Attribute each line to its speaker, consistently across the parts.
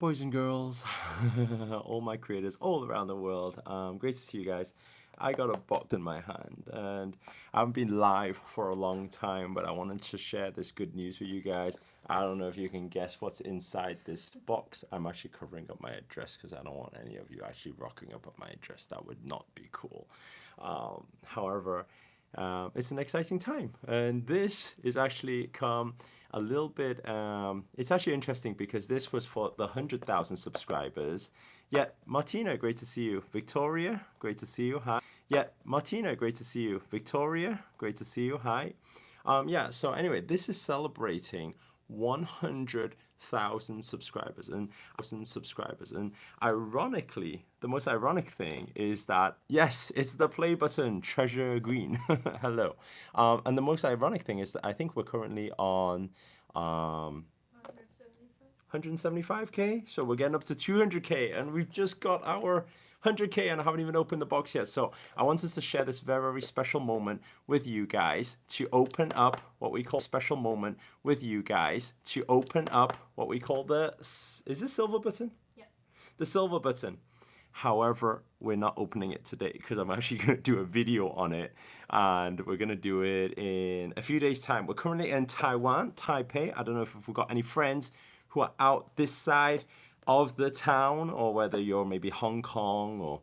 Speaker 1: Boys and girls, all my creators all around the world. Great to see you guys. I got a box in my hand and I haven't been live for a long time, but I wanted to share this good news with you guys. I don't know if you can guess what's inside this box. I'm actually covering up my address because I don't want any of you actually rocking up at my address. That would not be cool. However, it's an exciting time, and this is actually come a little bit. It's actually interesting because this was for the 100,000 subscribers. Yeah, Martina, great to see you. Victoria, great to see you. Hi. Yeah, Martina, great to see you. Victoria, great to see you. Hi. Yeah. So anyway, this is celebrating 100,000 subscribers and ironically, the most ironic thing is that yes, it's the play button, Treasure Green. Hello. And the most ironic thing is that I think we're currently on 175k, so we're getting up to 200k, and we've just got our 100k and I haven't even opened the box yet. So I wanted to share this very, very special moment with you guys to open up what we call special moment with you guys to open up what we call the, is this silver button? Yeah. The silver button. However, we're not opening it today because I'm actually going to do a video on it, and we're going to do it in a few days' time. We're currently in Taiwan, Taipei. I don't know if we've got any friends who are out this side of the town, or whether you're maybe Hong Kong or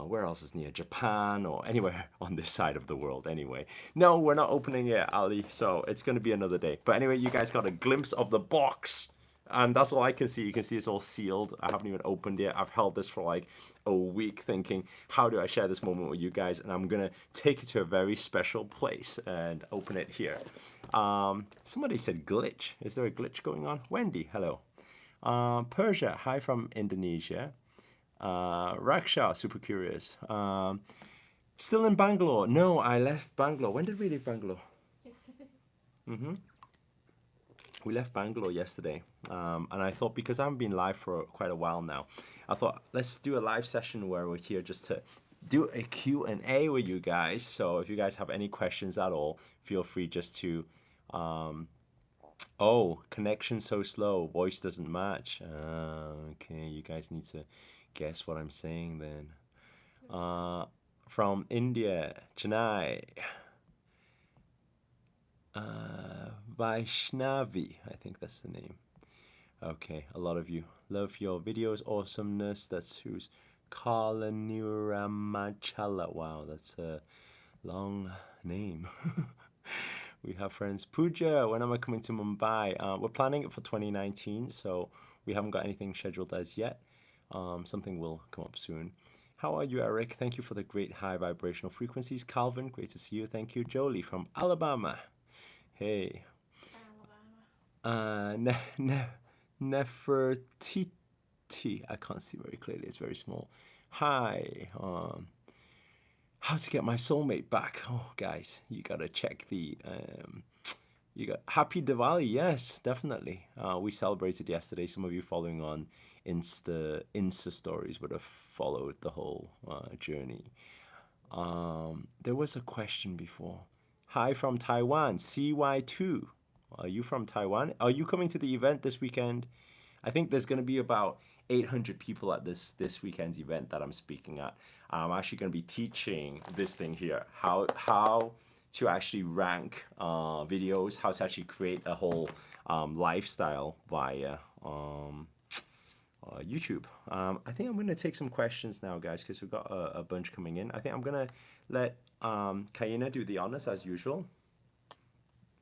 Speaker 1: where else is near, Japan or anywhere on this side of the world anyway. No, we're not opening it, Ali, so it's going to be another day. But anyway, you guys got a glimpse of the box. And that's all I can see. You can see it's all sealed. I haven't even opened it. I've held this for like a week thinking, how do I share this moment with you guys? And I'm going to take it to a very special place and open it here. Somebody said glitch. Is there a glitch going on? Wendy, hello. Persia, hi from Indonesia. Raksha, super curious. Still in Bangalore. No, I left Bangalore. When did we leave Bangalore? Yesterday. Mm-hmm. We left Bangalore yesterday, and I thought, because I haven't been live for quite a while now, I thought let's do a live session where we're here just to do a Q&A with you guys. So if you guys have any questions at all, feel free just to, oh, connection so slow, voice doesn't match. Okay, you guys need to guess what I'm saying then. From India, Chennai. Vaishnavi, I think that's the name. Okay, a lot of you love your videos, awesomeness. That's who's Kalaniramachala. Wow, that's a long name. We have friends. Pooja, when am I coming to Mumbai? We're planning it for 2019, so we haven't got anything scheduled as yet. Something will come up soon. How are you, Eric? Thank you for the great high vibrational frequencies. Calvin, great to see you. Thank you. Jolie from Alabama. Hey. Nefertiti. I can't see very clearly. It's very small. Hi. How to get my soulmate back? Oh, guys, you gotta check the. You got Happy Diwali. Yes, definitely. We celebrated yesterday. Some of you following on Insta stories would have followed the whole journey. There was a question before. Hi from Taiwan, CY2. Are you from Taiwan? Are you coming to the event this weekend? I think there's going to be about 800 people at this weekend's event that I'm speaking at. I'm actually going to be teaching this thing here, how to actually rank videos, how to actually create a whole lifestyle via YouTube. I think I'm going to take some questions now, guys, because we've got a bunch coming in. I think I'm going to let Kayena do the honors as usual.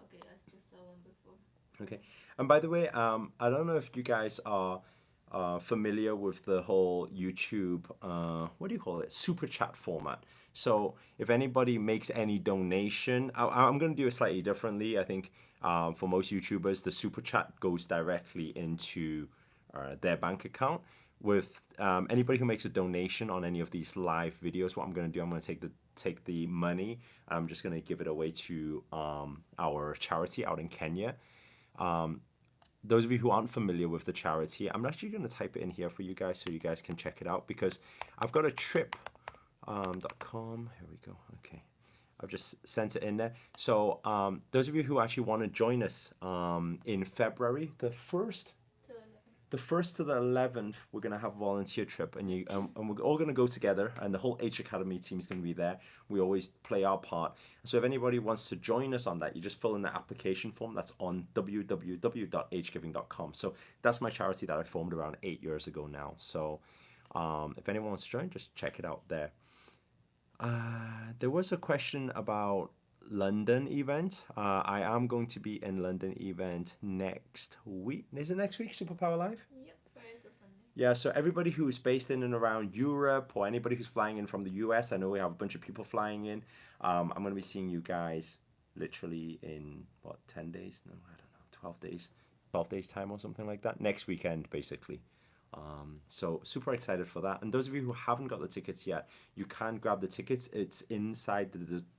Speaker 2: Okay, I just saw one before.
Speaker 1: Okay. And by the way, I don't know if you guys are familiar with the whole YouTube, what do you call it? Super chat format. So if anybody makes any donation, I'm going to do it slightly differently. I think for most YouTubers, the super chat goes directly into their bank account. With anybody who makes a donation on any of these live videos, what I'm going to do, I'm going to take the money, and I'm just going to give it away to our charity out in Kenya. Those of you who aren't familiar with the charity, I'm actually going to type it in here for you guys so you guys can check it out, because I've got a trip.com. Here we go. Okay. I've just sent it in there. So those of you who actually want to join us in February the 1st the 1st to the 11th, we're going to have a volunteer trip, and we're all going to go together, and the whole H Academy team is going to be there. We always play our part. So if anybody wants to join us on that, you just fill in the application form. That's on www.hgiving.com. So that's my charity that I formed around 8 years ago now. So if anyone wants to join, just check it out there. There was a question about London event. I am going to be in London event next week. Is it next week, Superpower Live?
Speaker 2: Yep, Friday to Sunday.
Speaker 1: Yeah, so everybody who is based in and around Europe, or anybody who's flying in from the US, I know we have a bunch of people flying in. I'm going to be seeing you guys literally in, what, 10 days? No, I don't know, 12 days. 12 days time or something like that. Next weekend, basically. So super excited for that. And those of you who haven't got the tickets yet, you can grab the tickets. It's inside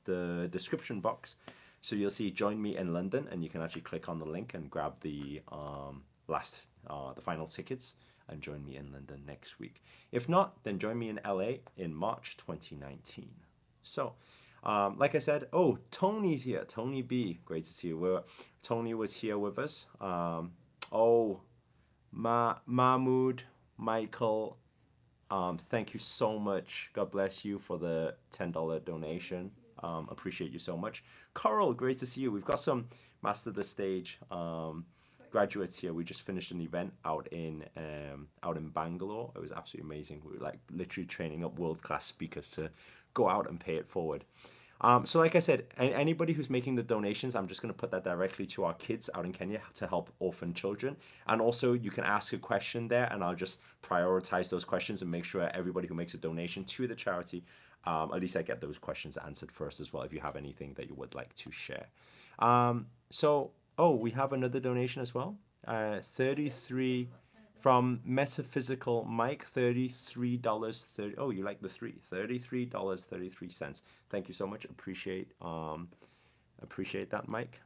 Speaker 1: the description box. So you'll see "Join Me in London," and you can actually click on the link and grab the the final tickets and join me in London next week. If not, then join me in LA in March 2019. So, like I said, oh, Tony's here. Tony B, great to see you. Tony was here with us. Mahmoud, Michael, thank you so much. God bless you for the $10 donation. Appreciate you so much. Coral, great to see you. We've got some Master the Stage graduates here. We just finished an event out in Bangalore. It was absolutely amazing. We were like literally training up world-class speakers to go out and pay it forward. So like I said, anybody who's making the donations, I'm just going to put that directly to our kids out in Kenya to help orphan children. And also you can ask a question there, and I'll just prioritize those questions and make sure everybody who makes a donation to the charity, at least I get those questions answered first as well, if you have anything that you would like to share. We have another donation as well. 33 from Metaphysical Mike, $33.30. Oh, you like the three. $33.33. Thank you so much. Appreciate that, Mike.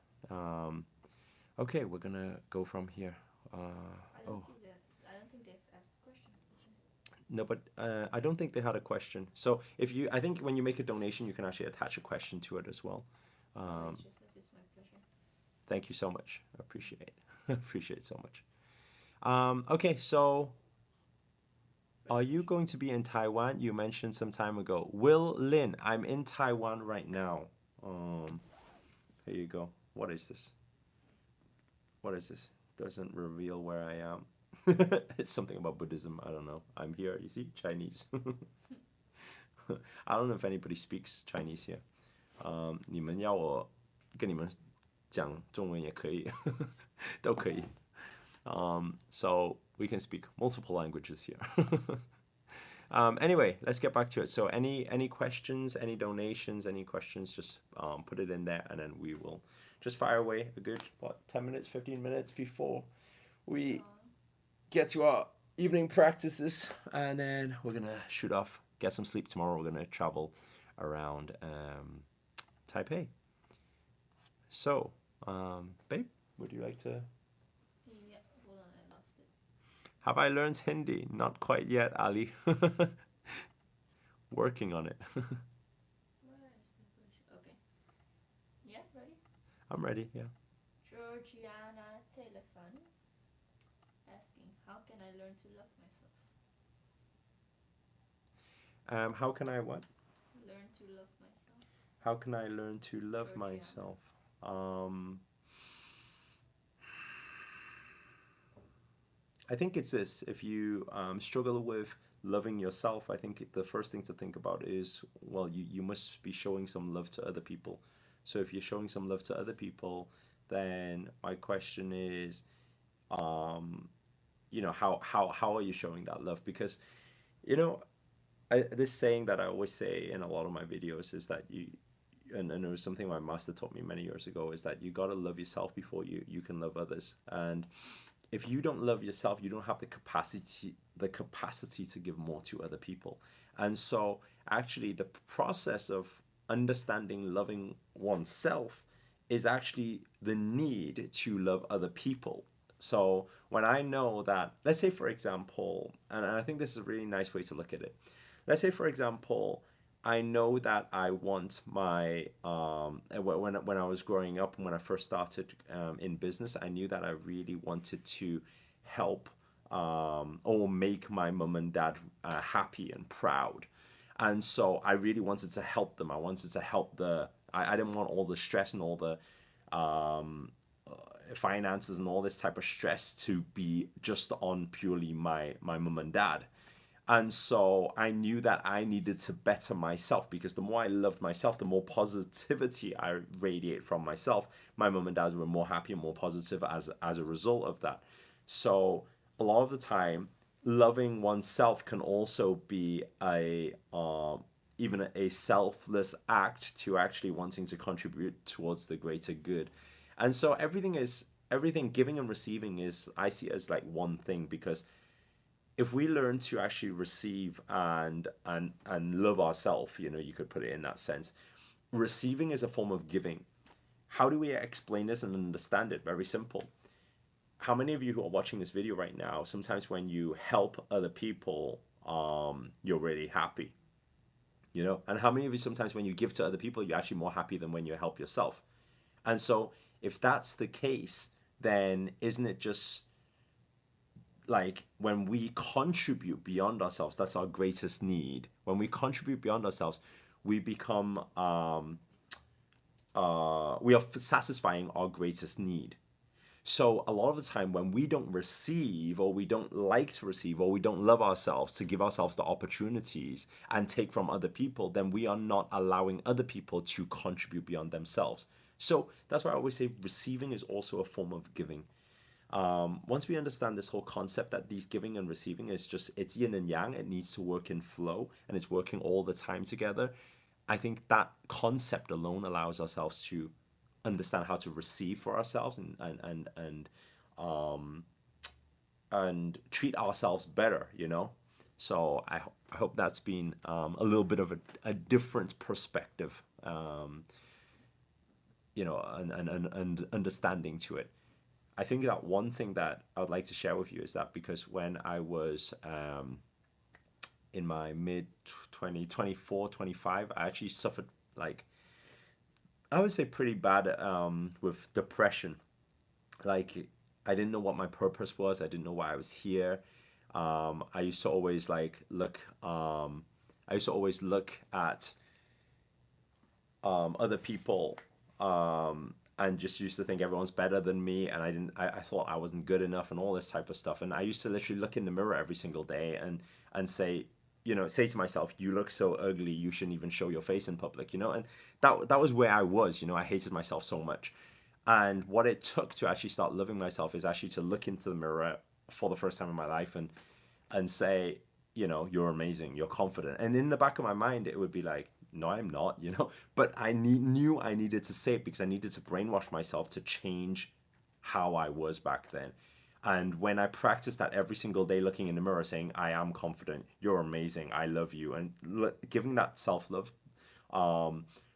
Speaker 1: Okay, we're gonna go from here.
Speaker 2: I don't think they've asked questions.
Speaker 1: No, but I don't think they had a question. So I think when you make a donation, you can actually attach a question to it as well.
Speaker 2: It's my pleasure.
Speaker 1: Thank you so much. I appreciate it. Appreciate it so much. Okay, so are you going to be in Taiwan? You mentioned some time ago. Will Lin, I'm in Taiwan right now. Here you go. What is this? What is this? Doesn't reveal where I am. It's something about Buddhism. I don't know. I'm here. You see, Chinese. I don't know if anybody speaks Chinese here. 你们要我跟你们讲中文也可以，都可以。So we can speak multiple languages here. Anyway, let's get back to it. So any questions, any donations, any questions, just put it in there, and then we will just fire away a good, 10 minutes, 15 minutes before we get to our evening practices, and then we're going to shoot off, get some sleep tomorrow. We're going to travel around Taipei. So, babe, would you like to...
Speaker 2: Yeah, hold on, I lost it.
Speaker 1: Have I learned Hindi? Not quite yet, Ali. Working on it.
Speaker 2: Where is the question? Okay. Yeah, ready?
Speaker 1: I'm ready, yeah.
Speaker 2: Georgiana Telephone asking, how can I learn to love myself?
Speaker 1: How can I what?
Speaker 2: Learn to love myself.
Speaker 1: How can I learn to love
Speaker 2: Georgiana.
Speaker 1: myself? I think it's this. If you struggle with loving yourself, I think the first thing to think about is, well, you must be showing some love to other people. So if you're showing some love to other people, then my question is, how are you showing that love? Because, this saying that I always say in a lot of my videos is that and it was something my master taught me many years ago, is that you got to love yourself before you can love others. And if you don't love yourself, you don't have the capacity to give more to other people. And so actually the process of understanding loving oneself is actually the need to love other people. So when I know that, let's say for example, and I think this is a really nice way to look at it. Let's say for example, I know that I want my, when I was growing up and when I first started in business, I knew that I really wanted to help or make my mum and dad happy and proud. And so I really wanted to help them. I wanted to help I didn't want all the stress and all the um, finances and all this type of stress to be just on purely my mum and dad. And so I knew that I needed to better myself, because the more I loved myself, the more positivity I radiate from myself. My mum and dad were more happy and more positive as a result of that. So a lot of the time, loving oneself can also be a even a selfless act to actually wanting to contribute towards the greater good. And so everything giving and receiving is, I see it as like one thing, because if we learn to actually receive and love ourselves, you could put it in that sense. Receiving is a form of giving. How do we explain this and understand it? Very simple. How many of you who are watching this video right now, sometimes when you help other people, you're really happy, And how many of you, sometimes when you give to other people, you're actually more happy than when you help yourself? And so if that's the case, then isn't it just like when we contribute beyond ourselves, that's our greatest need. When we contribute beyond ourselves, we become we are satisfying our greatest need. So a lot of the time when we don't receive, or we don't like to receive, or we don't love ourselves to give ourselves the opportunities and take from other people, then we are not allowing other people to contribute beyond themselves. So that's why I always say receiving is also a form of giving. Once we understand this whole concept that these giving and receiving is just, it's yin and yang, it needs to work in flow and it's working all the time together. I think that concept alone allows ourselves to understand how to receive for ourselves and treat ourselves better. So I hope that's been a little bit of a different perspective, and understanding to it. I think that one thing that I would like to share with you is that, because when I was in my mid 24, 25, I actually suffered, like, I would say pretty bad with depression. Like, I didn't know what my purpose was. I didn't know why I was here. I used to always look at other people, and just used to think everyone's better than me, and I thought I wasn't good enough and all this type of stuff. And I used to literally look in the mirror every single day and say, say to myself, you look so ugly, you shouldn't even show your face in public, and that was where I was. I hated myself so much. And what it took to actually start loving myself is actually to look into the mirror for the first time in my life and say, you're amazing, you're confident. And in the back of my mind, it would be like, no, I'm not. But I knew I needed to say it, because I needed to brainwash myself to change how I was back then. And when I practiced that every single day, looking in the mirror, saying, I am confident, you're amazing, I love you, and giving that self-love,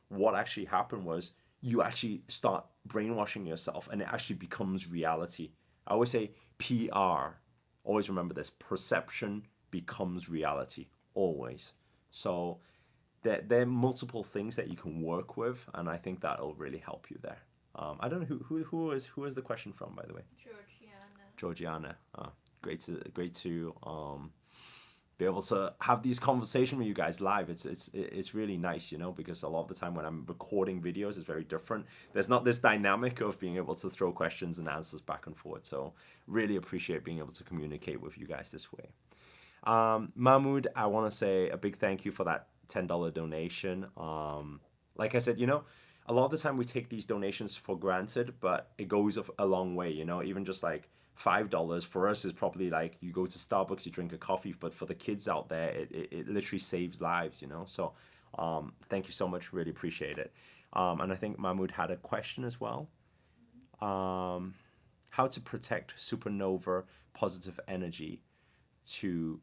Speaker 1: what actually happened was you actually start brainwashing yourself, and it actually becomes reality. I always say PR. Always remember this: perception becomes reality. Always. So there are multiple things that you can work with, and I think that'll really help you there. I don't know who is the question from, by the way. Georgiana. Great to be able to have these conversations with you guys live. It's really nice, because a lot of the time when I'm recording videos, it's very different. There's not this dynamic of being able to throw questions and answers back and forth. So really appreciate being able to communicate with you guys this way. Mahmoud, I want to say a big thank you for that $10 donation. Like I said, a lot of the time we take these donations for granted, but it goes a long way. Even just like $5 for us is probably like you go to Starbucks, you drink a coffee, but for the kids out there, it literally saves lives. So thank you so much, really appreciate it. And I think Mahmoud had a question as well. How to protect supernova positive energy to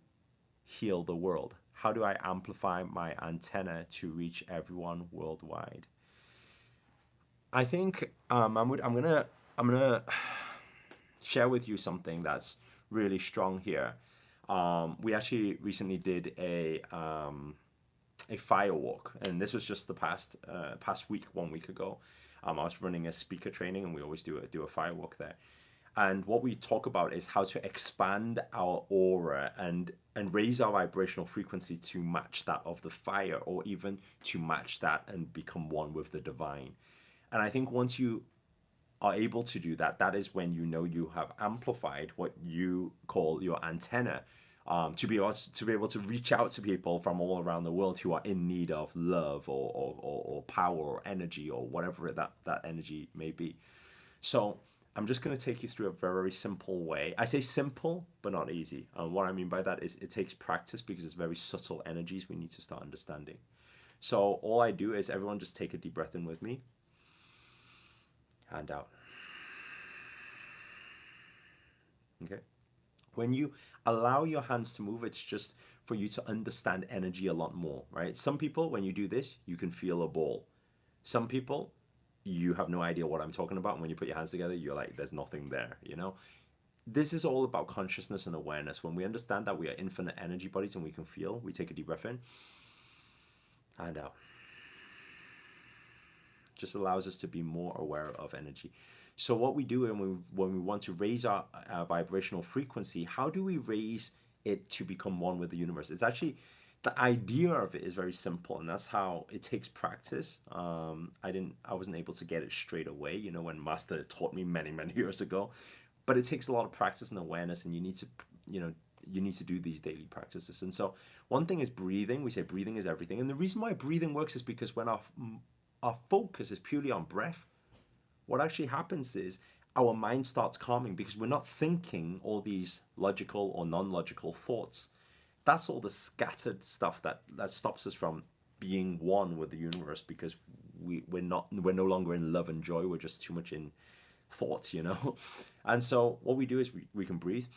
Speaker 1: heal the world? How do I amplify my antenna to reach everyone worldwide? I think, Mahmoud, I'm gonna share with you something that's really strong here. We actually recently did a firewalk, and this was just the past week, 1 week ago. I was running a speaker training, and we always do a firewalk there. And what we talk about is how to expand our aura and raise our vibrational frequency to match that of the fire, or even to match that and become one with the divine. And I think once you are able to do that, that is when you know you have amplified what you call your antenna, to be able to reach out to people from all around the world who are in need of love or power or energy or whatever that energy may be. So I'm just going to take you through a very simple way. I say simple, but not easy. And what I mean by that is it takes practice, because it's very subtle energies we need to start understanding. So all I do is everyone just take a deep breath in with me. Hand out. Okay. When you allow your hands to move, it's just for you to understand energy a lot more, right? Some people, when you do this, you can feel a ball. Some people, you have no idea what I'm talking about. And when you put your hands together, you're like, there's nothing there, you know? This is all about consciousness and awareness. When we understand that we are infinite energy bodies and we can feel, we take a deep breath in and out. Just allows us to be more aware of energy. So what we do when we want to raise our vibrational frequency, how do we raise it to become one with the universe? It's actually, the idea of it is very simple, and that's how it takes practice. I wasn't able to get it straight away, you know, when Master taught me many years ago. But it takes a lot of practice and awareness, and you need to, you know, you need to do these daily practices. And so one thing is breathing. We say breathing is everything, and the reason why breathing works is because when our focus is purely on breath, what actually happens is our mind starts calming, because we're not thinking all these logical or non-logical thoughts. That's all the scattered stuff that stops us from being one with the universe, because we're no longer in love and joy. We're just too much in thoughts, you know. And so what we do is we can breathe,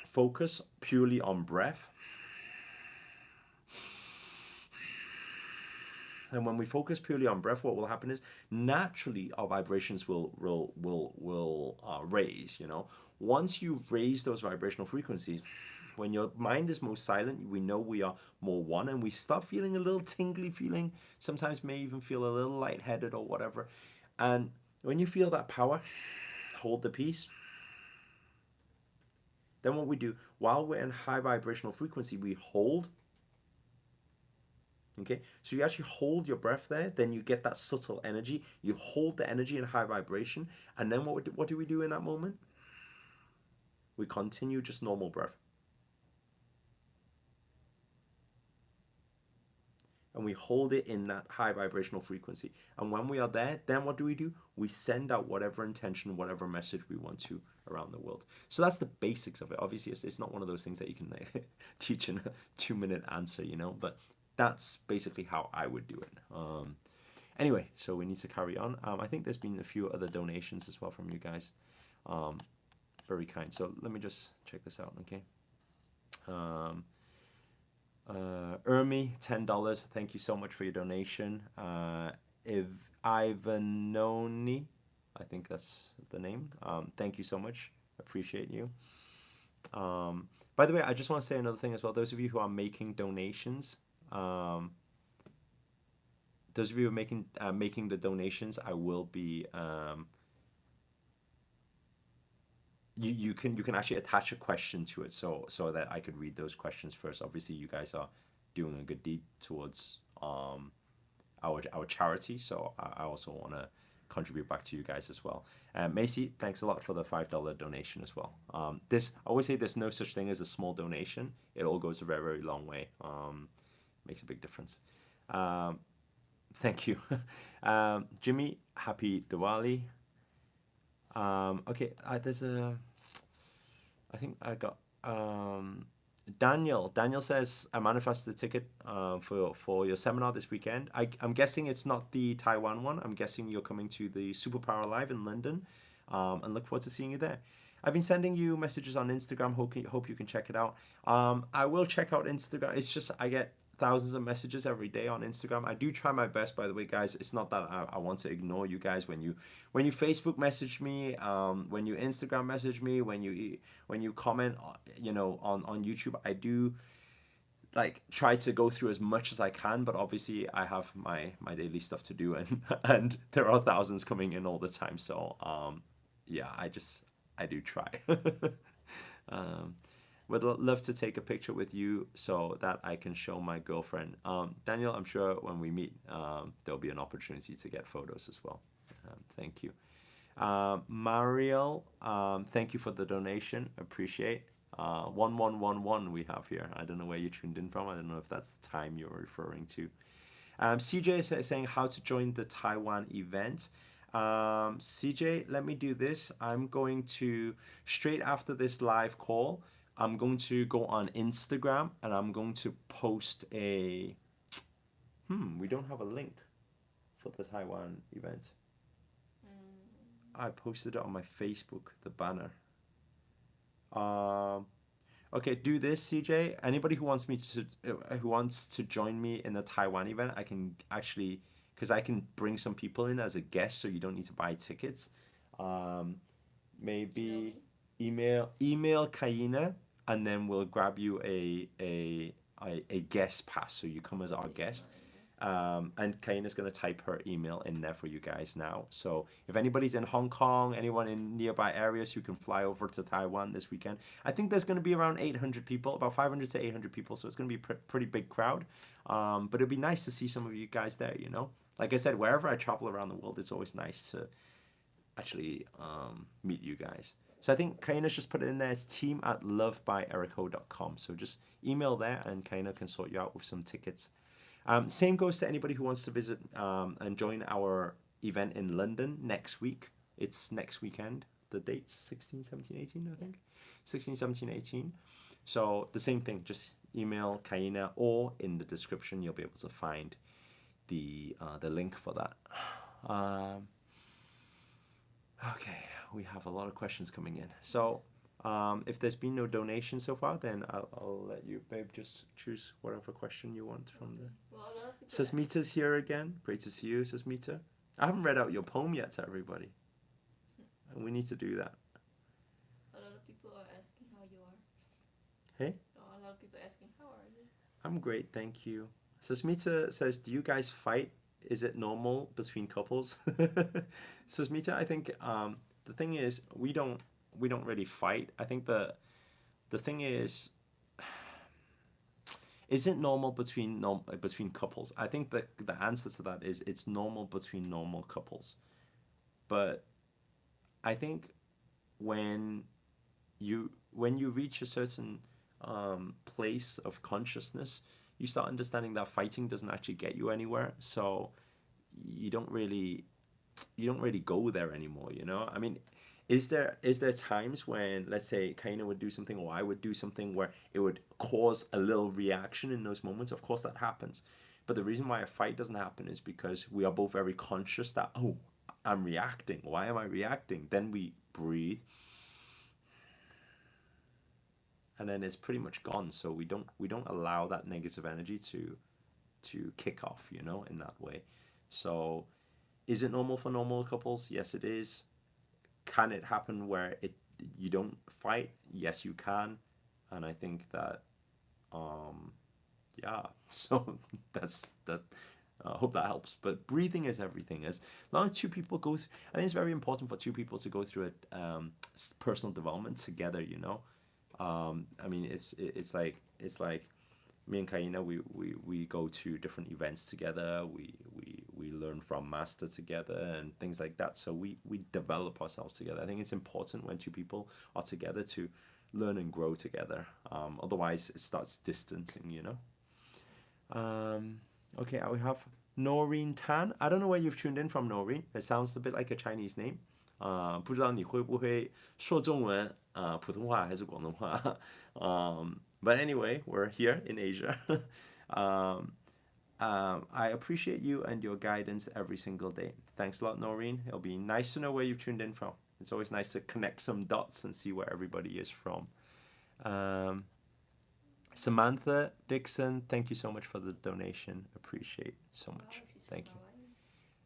Speaker 1: focus purely on breath. And when we focus purely on breath, what will happen is naturally our vibrations will raise. You know, once you raise those vibrational frequencies, when your mind is most silent, we know we are more one, and we start feeling a little tingly feeling. Sometimes may even feel a little lightheaded or whatever. And when you feel that power, hold the peace. Then what we do, while we're in high vibrational frequency, we hold. Okay, so you actually hold your breath there, then you get that subtle energy. You hold the energy in high vibration, and then what do we do in that moment? We continue just normal breath. And we hold it in that high vibrational frequency. And when we are there, then what do? We send out whatever intention, whatever message we want to around the world. So that's the basics of it. Obviously, it's not one of those things that you can teach in a 2-minute answer, you know, but that's basically how I would do it. Anyway, so we need to carry on. I think there's been a few other donations as well from you guys. Very kind. So let me just check this out, okay? Ermi, $10. Thank you so much for your donation. If Ivanoni, I think that's the name. Thank you so much. Appreciate you. By the way, I just want to say another thing as well. Those of you who are making donations, those of you who are making the donations, I will be. You can actually attach a question to it, so that I could read those questions first. Obviously, you guys are doing a good deed towards our charity, so I also want to contribute back to you guys as well. Macy, thanks a lot for the $5 donation as well. I always say there's no such thing as a small donation. It all goes a very long way. Makes a big difference. Thank you. Jimmy, happy Diwali. Okay, there's I think I got Daniel. Daniel says, I manifested a ticket for your seminar this weekend. I'm guessing it's not the Taiwan one. I'm guessing you're coming to the Superpower Live in London, and look forward to seeing you there. I've been sending you messages on Instagram. Hope you can check it out. I will check out Instagram. It's just I get thousands of messages every day on Instagram. I do try my best, by the way, guys. It's not that I want to ignore you guys. When you Facebook message me, when you Instagram message me, when you comment, you know, on YouTube, like try to go through as much as I can, but obviously I have my daily stuff to do, and and there are thousands coming in all the time. So yeah, I do try. um, would love to take a picture with you so that I can show my girlfriend. Daniel, I'm sure when we meet, there'll be an opportunity to get photos as well. Thank you. Mariel, thank you for the donation. Appreciate. 1111 we have here. I don't know where you tuned in from. I don't know if that's the time you're referring to. CJ is saying how to join the Taiwan event. CJ, let me do this. I'm going to, straight after this live call, I'm going to go on Instagram and I'm going to post a, we don't have a link for the Taiwan event. I posted it on my Facebook, the banner. Okay, do this, CJ. Anybody who wants to join me in the Taiwan event, I can actually, because I can bring some people in as a guest, so you don't need to buy tickets. Maybe email Kaina, and then we'll grab you a guest pass, so you come as our guest. And Kaina's going to type her email in there for you guys now. So if anybody's in Hong Kong, anyone in nearby areas who can fly over to Taiwan this weekend, I think there's going to be around 800 people, about 500 to 800 people. So it's going to be a pretty big crowd. But it'd be nice to see some of you guys there, you know. Like I said, wherever I travel around the world, it's always nice to actually meet you guys. So I think Kaina's just put it in there. It's team@lovebyerico.com. So just email there and Kaina can sort you out with some tickets. Same goes to anybody who wants to visit and join our event in London next week. It's next weekend. The dates 16, 17, 18, I think. 16, 17, 18. So the same thing, just email Kaina, or in the description you'll be able to find the link for that. Okay, we have a lot of questions coming in. So if there's been no donation so far, then I'll let you, babe, just choose whatever question you want from the...
Speaker 2: Well, a lot of people
Speaker 1: Susmita's here again. Great to see you, Susmita. I haven't read out your poem yet to everybody. And we need to do that.
Speaker 2: A lot of people are asking how you are.
Speaker 1: Hey?
Speaker 2: A lot of people asking how are you.
Speaker 1: I'm great, thank you. Susmita says, do you guys fight? Is it normal between couples? Susmita, I think the thing is, we don't really fight. I think the thing is it normal between couples? I think the answer to that is it's normal between normal couples. But I think when you reach a certain place of consciousness, you start understanding that fighting doesn't actually get you anywhere. So you don't really go there anymore, you know? I mean, is there times when, let's say, Kaina would do something or I would do something where it would cause a little reaction in those moments? Of course that happens. But the reason why a fight doesn't happen is because we are both very conscious that, oh, I'm reacting. Why am I reacting? Then we breathe. And then it's pretty much gone. So we don't allow that negative energy to kick off, you know, in that way. So is it normal for normal couples? Yes, it is. Can it happen where you don't fight? Yes, you can. And I think that, yeah, so that's that. I hope that helps. But breathing is everything. As long as two people go through, I think it's very important for two people to go through a personal development together, you know. I mean, it's like me and Kaina, we go to different events together. We learn from master together and things like that. So we develop ourselves together. I think it's important when two people are together to learn and grow together. Otherwise, it starts distancing, you know. Okay, we have Noreen Tan. I don't know where you've tuned in from, Noreen. It sounds a bit like a Chinese name. 不知道你会不会说中文普通话还是广东话 But anyway, we're here in Asia. I appreciate you and your guidance every single day. Thanks a lot, Noreen. It'll be nice to know where you've tuned in from. It's always nice to connect some dots and see where everybody is from. Samantha Dixon, thank you so much for the donation. Appreciate so much. Thank you.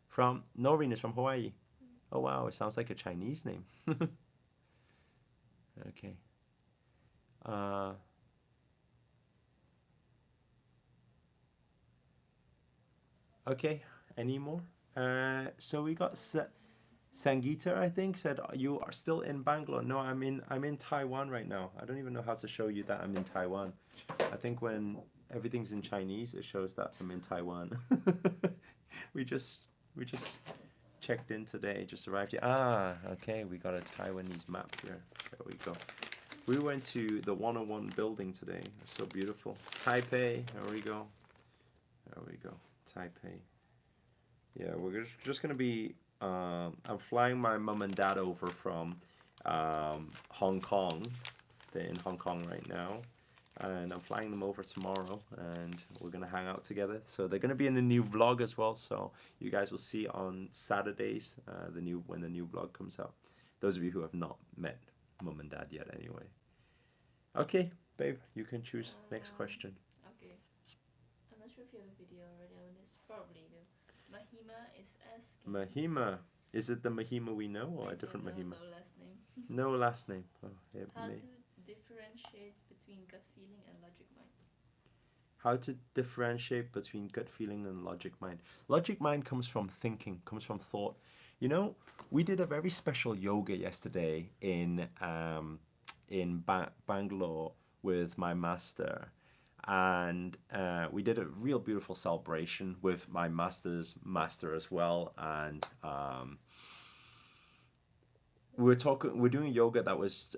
Speaker 1: From Noreen is from Hawaii. Oh wow, it sounds like a Chinese name. Okay. Okay, any more? So we got Sangita, I think, said you are still in Bangalore. No, I'm in Taiwan right now. I don't even know how to show you that I'm in Taiwan. I think when everything's in Chinese, it shows that I'm in Taiwan. we just we just checked in today, just arrived here. Ah, okay, we got a Taiwanese map here. There we go. We went to the 101 building today. It's so beautiful. Taipei, there we go. There we go. Taipei. Yeah, we're just gonna be. I'm flying my mom and dad over from Hong Kong. They're in Hong Kong right now, and I'm flying them over tomorrow, and we're gonna hang out together. So they're gonna be in the new vlog as well. So you guys will see on Saturdays when the new vlog comes out. Those of you who have not met mom and dad yet, anyway. Okay, babe, you can choose next question.
Speaker 2: Okay. I'm not sure if you have a video already on this. Probably do. Mahima is asking.
Speaker 1: Mahima. Is it the Mahima we know or a different Mahima?
Speaker 2: No last name.
Speaker 1: No last name. Oh, yeah,
Speaker 2: How to differentiate between gut feeling and logic mind?
Speaker 1: How to differentiate between gut feeling and logic mind. Logic mind comes from thinking, comes from thought. You know, we did a very special yoga yesterday in Bangalore with my master, and we did a real beautiful celebration with my master's master as well, and we're doing yoga that was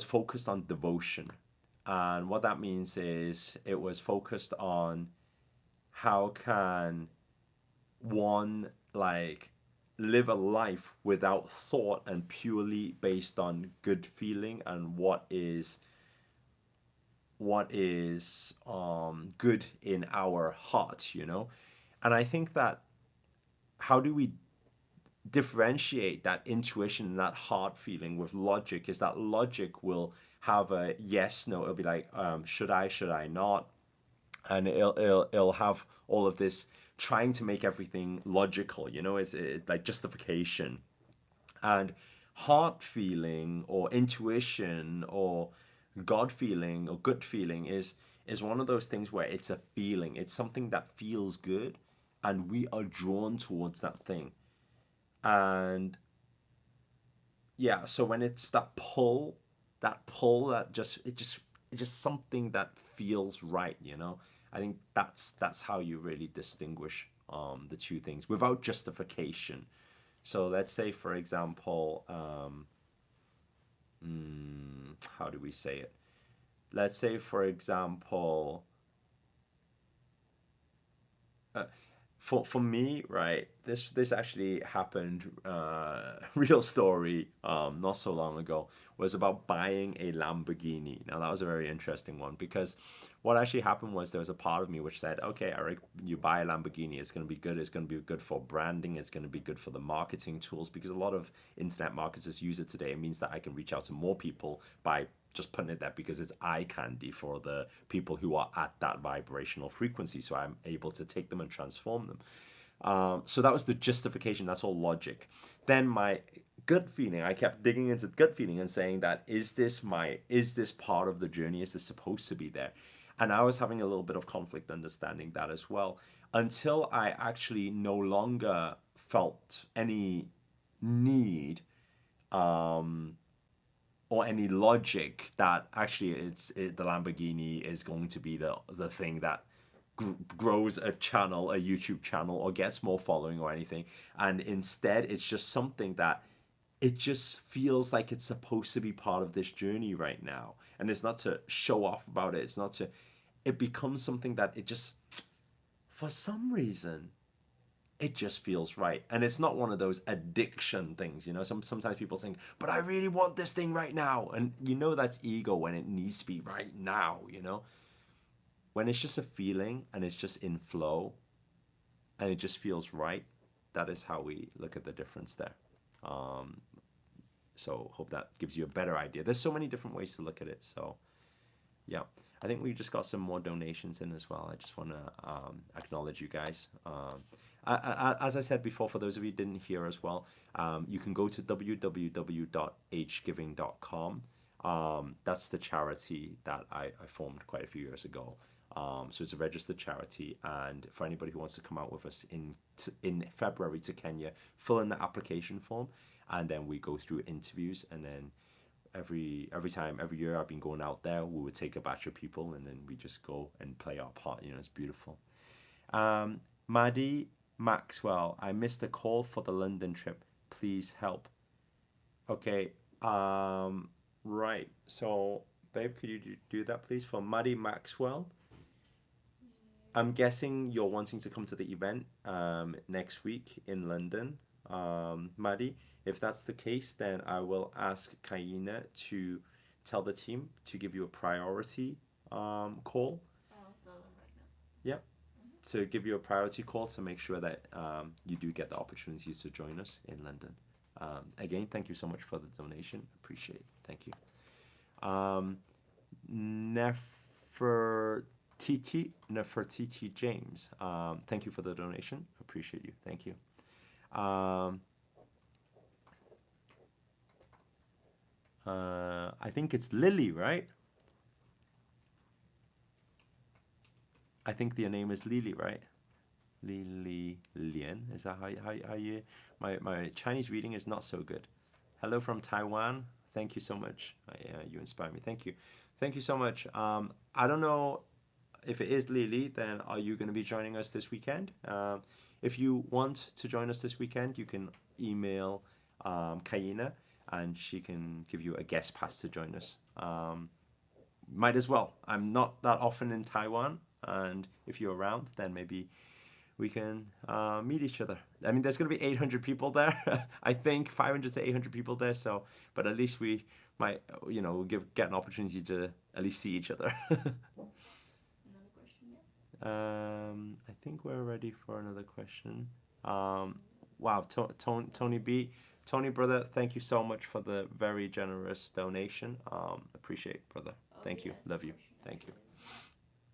Speaker 1: focused on devotion, and what that means is it was focused on how can one like live a life without thought and purely based on good feeling and what is good in our hearts, you know. And I think that how do we differentiate that intuition and that heart feeling with logic is that logic will have a yes no, it'll be like should I not, and it'll have all of this trying to make everything logical, you know. It's like justification. And heart feeling or intuition or God feeling or gut feeling is one of those things where it's a feeling, it's something that feels good, and we are drawn towards that thing. And yeah, so when it's that it's just something that feels right, you know. I think that's how you really distinguish the two things without justification. So let's say, for example, how do we say it? Let's say, for example, uh, for me, right? This actually happened. Real story. Not so long ago was about buying a Lamborghini. Now that was a very interesting one because what actually happened was there was a part of me which said, okay, Eric, you buy a Lamborghini, it's going to be good. It's going to be good for branding. It's going to be good for the marketing tools because a lot of internet marketers use it today. It means that I can reach out to more people by just putting it there because it's eye candy for the people who are at that vibrational frequency. So I'm able to take them and transform them. So that was the justification. That's all logic. Then my gut feeling, I kept digging into gut feeling and saying that is this part of the journey? Is this supposed to be there? And I was having a little bit of conflict understanding that as well until I actually no longer felt any need or any logic that actually the Lamborghini is going to be the thing that grows a channel, a YouTube channel, or gets more following or anything. And instead, it's just something that it just feels like it's supposed to be part of this journey right now. And it's not to show off about it. It's not to, it becomes something that it just, for some reason, it just feels right. And it's not one of those addiction things, you know. Sometimes people think, but I really want this thing right now. And you know that's ego when it needs to be right now, you know. When it's just a feeling and it's just in flow and it just feels right, that is how we look at the difference there. So hope that gives you a better idea. There's so many different ways to look at it. So yeah, I think we just got some more donations in as well. I just want to acknowledge you guys. As I said before, for those of you who didn't hear as well, you can go to www.hgiving.com. That's the charity that I formed quite a few years ago. So it's a registered charity, and for anybody who wants to come out with us in February to Kenya, fill in the application form, and then we go through interviews, and then every year I've been going out there, we would take a batch of people, and then we just go and play our part. It's beautiful. Maddie Maxwell, I missed the call for the London trip. Please help. Okay. Right. So, babe, could you do that, please, for Maddie Maxwell? I'm guessing you're wanting to come to the event next week in London, Maddie. If that's the case, then I will ask Kaina to tell the team to give you a priority call.
Speaker 2: I'll tell them right now.
Speaker 1: Yep. To give you a priority call to make sure that you do get the opportunities to join us in London. Again, thank you so much for the donation. Appreciate it. Thank you. Nefertiti James, thank you for the donation. Appreciate you. Thank you. I think it's Lily, right? I think your name is Lily, right? Lily Lian. Is that how you? My Chinese reading is not so good. Hello from Taiwan. Thank you so much. You inspire me. Thank you. Thank you so much. I don't know if it is Lily, then are you going to be joining us this weekend? If you want to join us this weekend, you can email Kaina, and she can give you a guest pass to join us. Might as well. I'm not that often in Taiwan, and if you're around, then maybe we can meet each other. I mean, there's going to be 800 people there. I think 500 to 800 people there. So, but at least we might, get an opportunity to at least see each other.
Speaker 2: Another question, yeah?
Speaker 1: I think we're ready for another question. Wow, Tony B. Tony, brother, thank you so much for the very generous donation. Appreciate it, brother. Thank you. Love you. Thank you.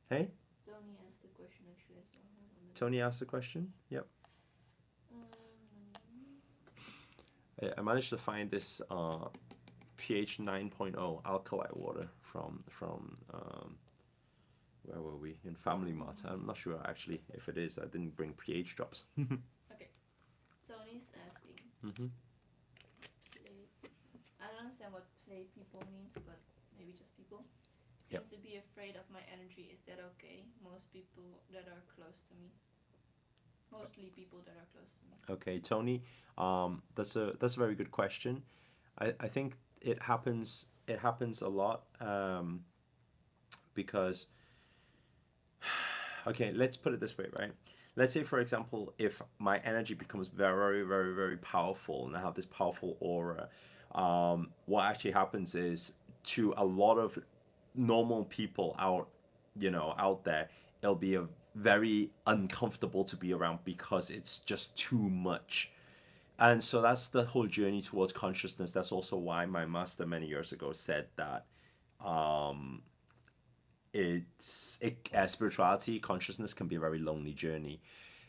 Speaker 1: Hey?
Speaker 2: Tony asked the question actually as well.
Speaker 1: Tony asked the question? Yep. I managed to find this pH 9.0 alkaline water from where were we? In Family Mart. I'm not sure actually if it is. I didn't bring pH drops.
Speaker 2: Okay. Tony's asking. Play. I don't understand what play people means, but maybe just people. Seem to be afraid of my energy. Is that okay? Mostly people that are close to me.
Speaker 1: Okay, Tony, that's a very good question. I think it happens a lot because okay, let's put it this way, right? Let's say, for example, if my energy becomes very, very, very powerful and I have this powerful aura, what actually happens is to a lot of normal people out there, it'll be a very uncomfortable to be around because it's just too much. And so that's the whole journey towards consciousness. That's also why my master many years ago said that spirituality, consciousness can be a very lonely journey.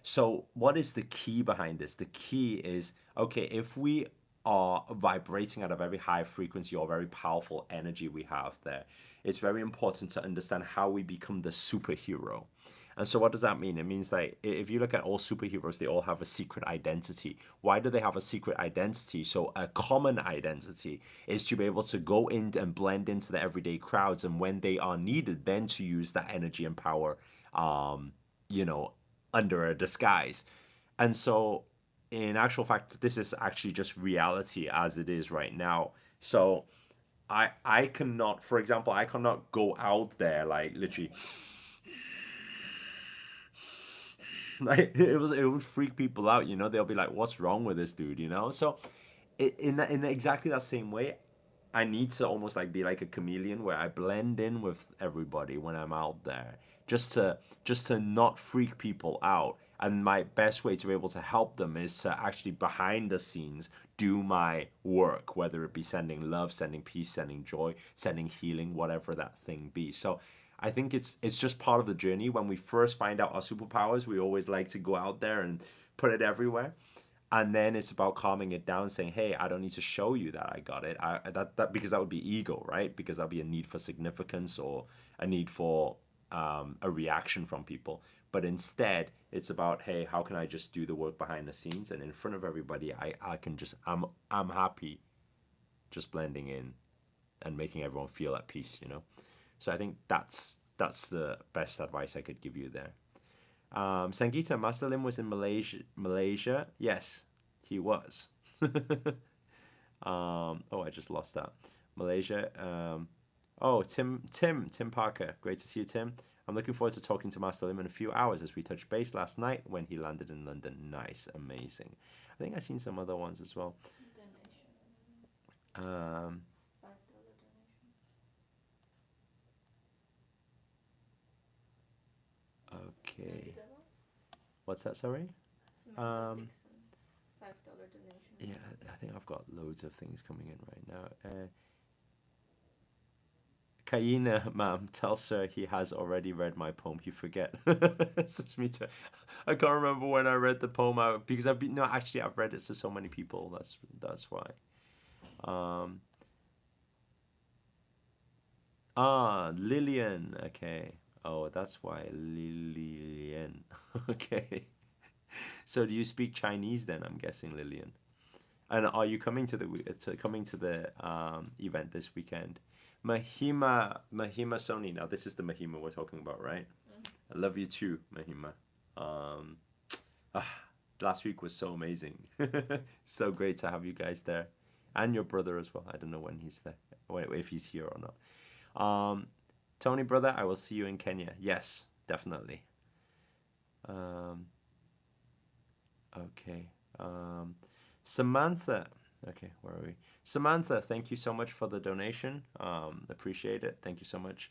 Speaker 1: So what is the key behind this? The key is, okay, if we are vibrating at a very high frequency or very powerful energy we have there, it's very important to understand how we become the superhero. And so what does that mean? It means like if you look at all superheroes, they all have a secret identity. Why do they have a secret identity? So a common identity is to be able to go in and blend into the everyday crowds, and when they are needed, then to use that energy and power, under a disguise. And so in actual fact, this is actually just reality as it is right now. So I cannot, for example, I cannot go out there like literally like it would freak people out, they'll be like, what's wrong with this dude, so in exactly that same way, I need to almost like be like a chameleon where I blend in with everybody when I'm out there, just to not freak people out. And my best way to be able to help them is to actually behind the scenes do my work, whether it be sending love, sending peace, sending joy, sending healing, whatever that thing be. So I think it's just part of the journey. When we first find out our superpowers, we always like to go out there and put it everywhere. And then it's about calming it down, saying, hey, I don't need to show you that I got it. That because that would be ego, right? Because that'd be a need for significance or a need for a reaction from people, but instead it's about, hey, how can I just do the work behind the scenes, and in front of everybody I can just I'm happy just blending in and making everyone feel at peace, you know. So I think that's the best advice I could give you there. Sangeeta, Master Lim was in Malaysia. Yes, he was. Oh, I just lost that. Malaysia. Oh, Tim Parker. Great to see you, Tim. I'm looking forward to talking to Master Lim in a few hours as we touched base last night when he landed in London. Nice, amazing. I think I've seen some other ones as well.
Speaker 2: Donation.
Speaker 1: Um,
Speaker 2: $5 donation.
Speaker 1: okay.
Speaker 2: That one?
Speaker 1: What's that, sorry?
Speaker 2: Samantha Dixon. $5 donation.
Speaker 1: Yeah, I think I've got loads of things coming in right now. Kaina, ma'am, tell sir he has already read my poem. You forget. It's just me too. I can't remember when I read the poem out because I've read it to so many people. That's why. Lillian. Okay. Oh, that's why Lillian. Okay. So do you speak Chinese then? I'm guessing, Lillian. And are you coming to the event this weekend? Mahima Sony. Now this is the Mahima we're talking about, right? I love you too, Mahima. Um, Last week was so amazing. So great to have you guys there, and your brother as well. I don't know when he's there, if he's here or not. Tony, brother, I will see you in Kenya. Yes, definitely. Um, okay. Samantha. Okay, where are we? Samantha, thank you so much for the donation. Appreciate it. Thank you so much.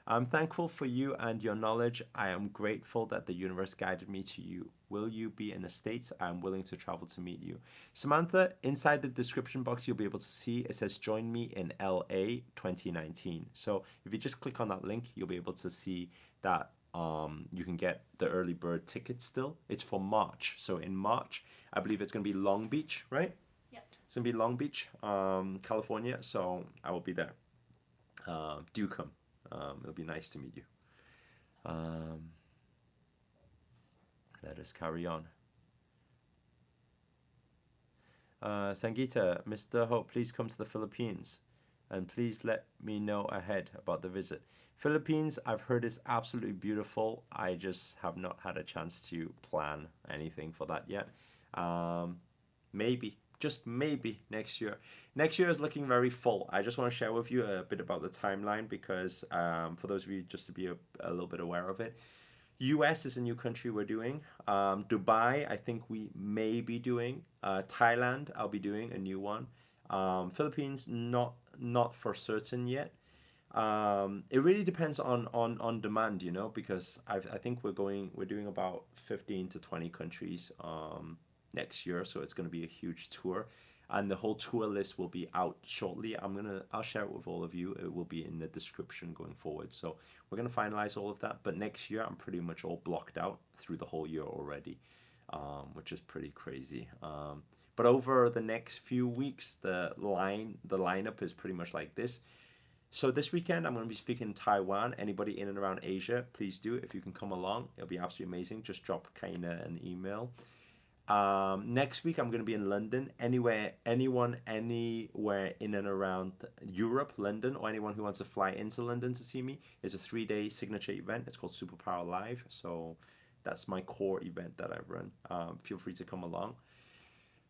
Speaker 1: I'm thankful for you and your knowledge. I am grateful that the universe guided me to you. Will you be in the States? I am willing to travel to meet you. Samantha, inside the description box, you'll be able to see it says join me in LA 2019. So if you just click on that link, you'll be able to see that you can get the early bird tickets still. It's for March. So in March, I believe it's going to be Long Beach, right?
Speaker 2: Yeah.
Speaker 1: It's going to be Long Beach, California. So I will be there. Do come. It'll be nice to meet you. Let us carry on. Sangeeta, Mr. Hope, please come to the Philippines. And please let me know ahead about the visit. Philippines, I've heard is absolutely beautiful. I just have not had a chance to plan anything for that yet. Maybe, just maybe next year. Next year is looking very full. I just want to share with you a bit about the timeline because for those of you just to be a little bit aware of it. US is a new country we're doing. Dubai, I think we may be doing. Thailand, I'll be doing a new one. Philippines, not for certain yet. It really depends on demand, you know, because I think we're doing about 15 to 20 countries next year, so it's going to be a huge tour, and the whole tour list will be out shortly. I'll share it with all of you. It will be in the description going forward. So we're gonna finalize all of that, but next year I'm pretty much all blocked out through the whole year already, which is pretty crazy. But over the next few weeks, the lineup is pretty much like this. So this weekend I'm going to be speaking in Taiwan. Anybody in and around Asia, please do. If you can come along, it'll be absolutely amazing. Just drop Kaina an email. Next week I'm going to be in London. Anyone anywhere in and around Europe, London, or anyone who wants to fly into London to see me, is a 3-day signature event. It's called Superpower Live. So that's my core event that I run. Feel free to come along.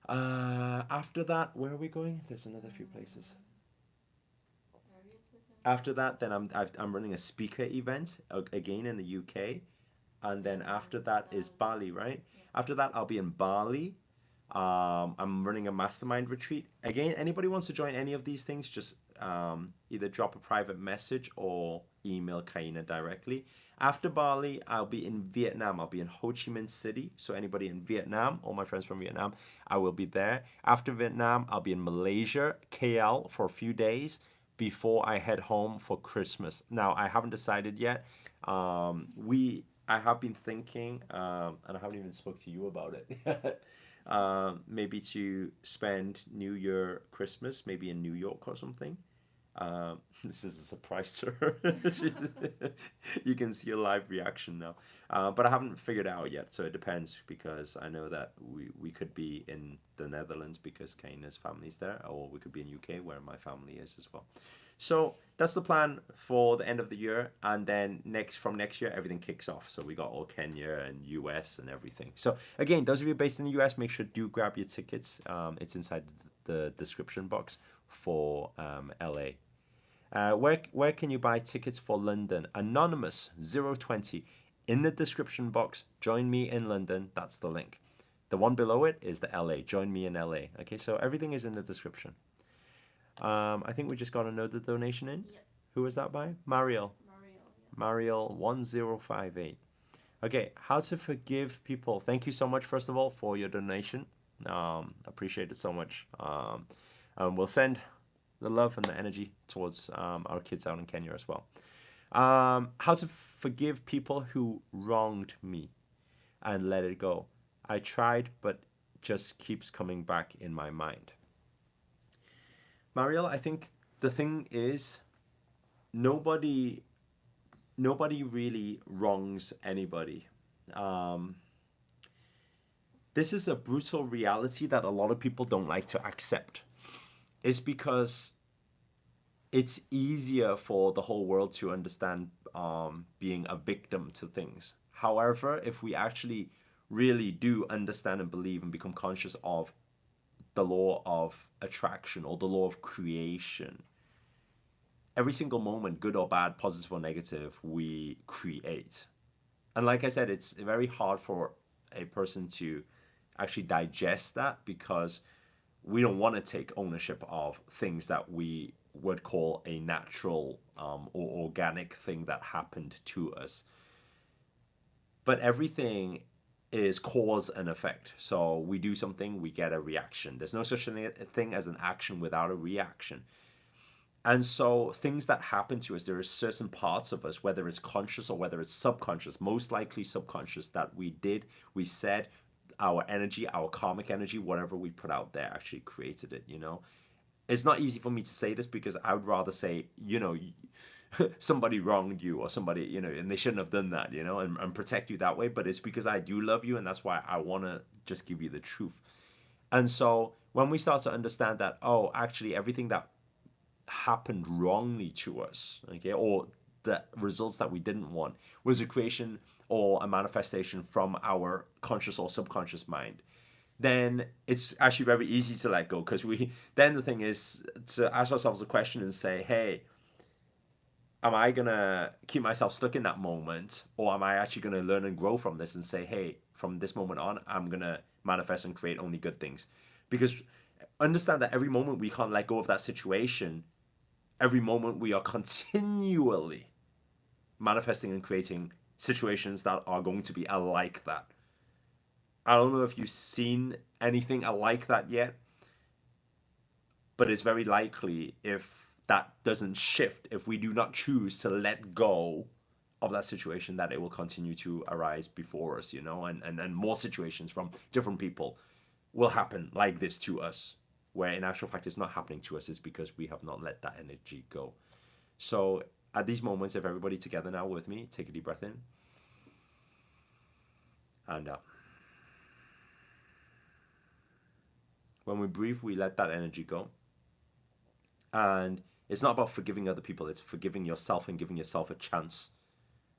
Speaker 1: After that, where are we going? There's another few places. After that, then I'm running a speaker event again in the UK, and then after that is Bali, right? After that, I'll be in Bali. I'm running a mastermind retreat. Again, anybody wants to join any of these things, just either drop a private message or email Kaina directly. After Bali, I'll be in Vietnam. I'll be in Ho Chi Minh City. So anybody in Vietnam, all my friends from Vietnam, I will be there. After Vietnam, I'll be in Malaysia, KL, for a few days before I head home for Christmas. Now, I haven't decided yet. I have been thinking, and I haven't even spoke to you about it. Maybe to spend New Year, Christmas, maybe in New York or something. This is a surprise to her. You can see a live reaction now. But I haven't figured it out yet, so it depends because I know that we could be in the Netherlands because Kaina's family's there, or we could be in UK where my family is as well. So that's the plan for the end of the year, and then from next year everything kicks off. So we got all Kenya and US and everything. So again, those of you based in the US, make sure do grab your tickets. It's inside the description box for LA. Where can you buy tickets for London? Anonymous 020 in the description box. Join me in London. That's the link. The one below it is the LA. Join me in LA. Okay, so everything is in the description. I think we just got another donation in.
Speaker 2: Yep.
Speaker 1: Who was that by? Mariel. Mariel 1058. Okay, how to forgive people. Thank you so much, first of all, for your donation. Appreciate it so much. We'll send the love and the energy towards our kids out in Kenya as well. How to forgive people who wronged me and let it go. I tried, but just keeps coming back in my mind. Mariel, I think the thing is, nobody really wrongs anybody. This is a brutal reality that a lot of people don't like to accept. It's because it's easier for the whole world to understand being a victim to things. However, if we actually really do understand and believe and become conscious of the law of attraction or the law of creation, every single moment, good or bad, positive or negative, we create. And like I said, it's very hard for a person to actually digest that because we don't want to take ownership of things that we would call a natural or organic thing that happened to us. But everything is cause and effect. So we do something, we get a reaction. There's no such thing as an action without a reaction. And so things that happen to us, there are certain parts of us, whether it's conscious or whether it's subconscious, most likely subconscious, that we said, our energy, our karmic energy, whatever we put out there actually created it, you know? It's not easy for me to say this because I would rather say, you know, somebody wronged you or somebody, you know, and they shouldn't have done that, you know, and protect you that way. But it's because I do love you, and that's why I want to just give you the truth. And so when we start to understand that, oh, actually everything that happened wrongly to us, okay, or the results that we didn't want was a creation or a manifestation from our conscious or subconscious mind, then it's actually very easy to let go, because then the thing is to ask ourselves a question and say, hey, am I gonna keep myself stuck in that moment, or am I actually gonna learn and grow from this and say, hey, from this moment on, I'm gonna manifest and create only good things? Because understand that every moment we can't let go of that situation, every moment we are continually manifesting and creating situations that are going to be alike that. I don't know if you've seen anything alike that yet, but it's very likely, if that doesn't shift, if we do not choose to let go of that situation, that it will continue to arise before us, you know, and more situations from different people will happen like this to us, where in actual fact it's not happening to us. It's because we have not let that energy go. So at these moments, if everybody together now with me, take a deep breath in and out. When we breathe, we let that energy go. And it's not about forgiving other people, it's forgiving yourself and giving yourself a chance,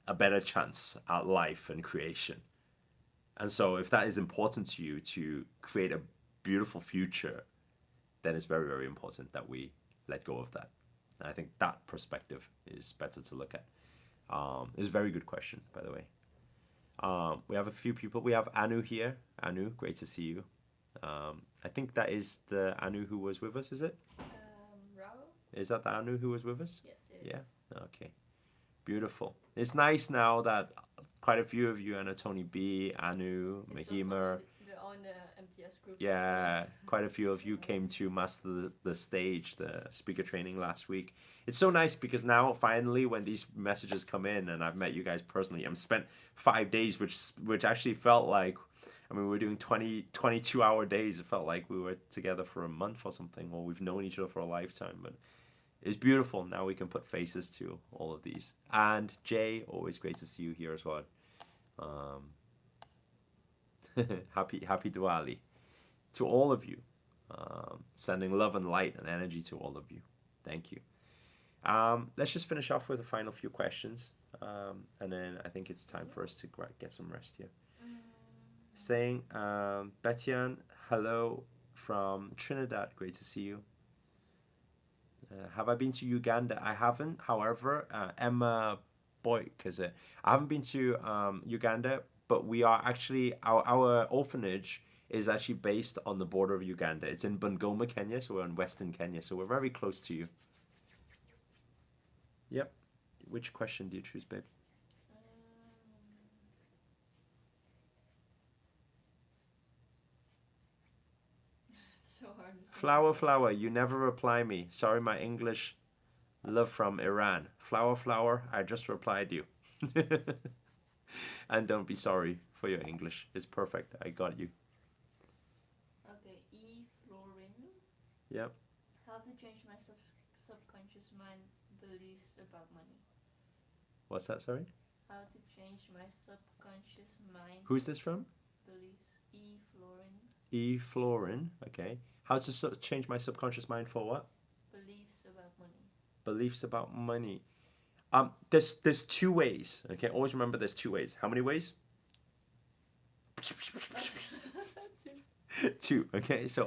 Speaker 1: a better chance at life and creation. And so if that is important to you, to create a beautiful future, then it's very, very important that we let go of that. And I think that perspective is better to look at. It's a very good question, by the way. We have a few people. We have Anu here. Anu, great to see you. I think that is the Anu who was with us, is it?
Speaker 2: Rao?
Speaker 1: Is that the Anu who was with us?
Speaker 2: Yes, it is.
Speaker 1: Yeah? Okay. Beautiful. It's nice now that quite a few of you, Anna, Tony B, Anu, Mahima.
Speaker 2: They're on the MTS group.
Speaker 1: Yeah, quite a few of you came to master the stage, the speaker training last week. It's so nice because now finally when these messages come in and I've met you guys personally, I'm spent 5 days, which actually felt like, I mean, we were doing 22-hour days. It felt like we were together for a month or something, or we've known each other for a lifetime. But It's beautiful. Now we can put faces to all of these. And Jay, always great to see you here as well. Happy Diwali to all of you. Sending love and light and energy to all of you. Thank you. Let's just finish off with the final few questions. And then I think it's time for us to get some rest here. Saying, Betian, hello from Trinidad. Great to see you. Have I been to Uganda? I haven't. However, Emma Boyk, is it? I haven't been to Uganda, but we are actually, our orphanage is actually based on the border of Uganda. It's in Bungoma, Kenya, so we're in Western Kenya, so we're very close to you. Yep. Which question do you choose, babe?
Speaker 2: It's so hard.
Speaker 1: Flower, you never reply me. Sorry, my English. Love from Iran. Flower, I just replied you. And don't be sorry for your English. It's perfect. I got you.
Speaker 2: Okay, E. Florin.
Speaker 1: Yep.
Speaker 2: How to change my subconscious mind beliefs about money.
Speaker 1: What's that, sorry?
Speaker 2: How to change my subconscious mind
Speaker 1: Who's this from?
Speaker 2: beliefs. E. Florin.
Speaker 1: E. Florin. Okay. How to change my subconscious mind for what?
Speaker 2: Beliefs about money.
Speaker 1: Beliefs about money. There's two ways. Okay. Always remember there's two ways. How many ways? Two. Okay. So